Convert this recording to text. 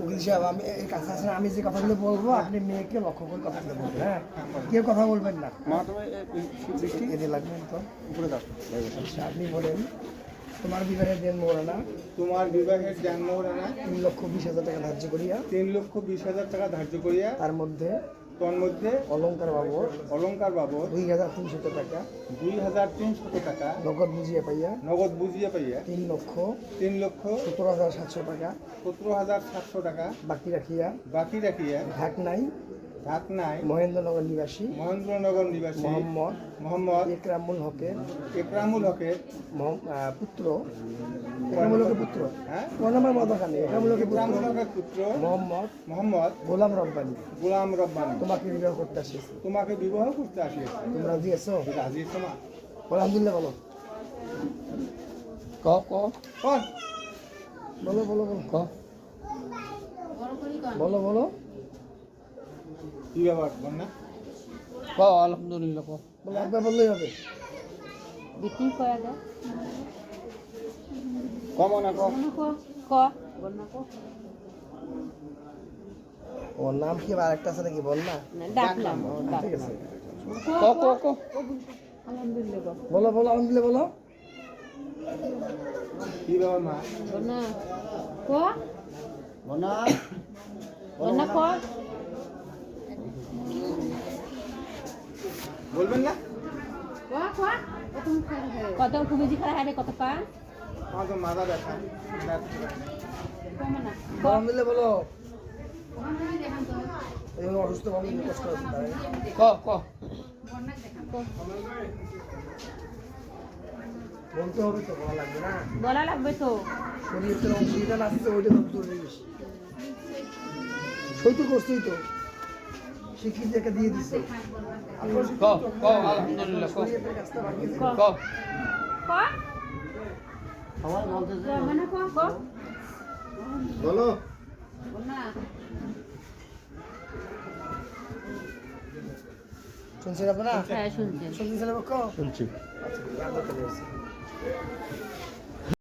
উকিল সাহেব আমি এই কাছে আসেন, আমি যে কথাগুলো বলবো আপনি মেয়েকে লক্ষ্য করে কথাগুলো বলবেন। হ্যাঁ, কেউ কথা বলবেন না। এতে লাগবেন তো উপরে দাও। আচ্ছা, আপনি বলেন তোমার বিবাহের দিন মোহরানা, তোমার বিবাহের জন্মরানা 3,20,000 টাকা ধার্য করিয়া 3,20,000 টাকা ধার্য করিয়া তার মধ্যে তন্মধ্যে অলংকার বাবদ অলংকার বাবদ 2,300 টাকা 2,300 টাকা নগদ বুঝিয়ে পাইয়া নগদ বুঝিয়ে পাইয়া 3,17,700 টাকা 3,17,700 টাকা বাকি রাখিয়া বাকি রাখিয়া ঢাকনাই ঢাকনায় মহেন্দ্রনগর নিবাসী মহেন্দ্রনগর নিবাসী মোহাম্মদ একরামুল হকের একরামুল পুত্র, একরামুল হকের পুত্র, হ্যাঁ কোন নামের মদখানে একরামুল হকের একরামুল হকের পুত্র মোহাম্মদ গোলাম রব্বানি গোলাম রব্বানি তোমাকে বিবাহ করতে আসিয়াছি। তোমাকে বিবাহ করতে আসিয়াছি। তোমরা রাজি আছো? রাজি তোমা আলহামদুলিল্লাহ বলো। ক ক কোন বলো বলো বলো ক বলো বলো কি ব্যাপার বল না ক আলহামদুলিল্লাহ ক বলো, একবার বললেই হবে। বিক্রি করা যায় কমো না কম ওর নাম কি আর একটা আছে নাকি বল না? ডাকলাম ঠিক আছে ক ক ক ক আলহামদুলিল্লাহ বলো বলো আলহামদুলিল্লাহ বলো। কি ব্যাপার মা বন্যা ক বনা বন্যা ক বলবেন না কত কুমিজি খারাপ হারে কত পা আমার তো মাথা ব্যথা কমে না আলহামদুলিল্লাহ বলো। এই অসুস্থ মানুষ কষ্ট হচ্ছে ক ক বলতে হবে তো, বলা লাগবে না। বলা লাগবে তো শরীরের অসুবিধা লাগছে ওইটা তো জরুরি বেশি। সই তো করছেই তো, স্বীকৃতি একটা দিয়ে দিচ্ছে। আলহামদুলিল্লাহ শরীয়তের কাজটা বাকি আছে। ক ক সবাই বলতেছে মানে ক ক বলো। বন্যা শুনছেন আপনারা? হ্যাঁ শুনছেন শুনছেন পক্ষ? শুনছি। আচ্ছা, আমরা চলে আসছি।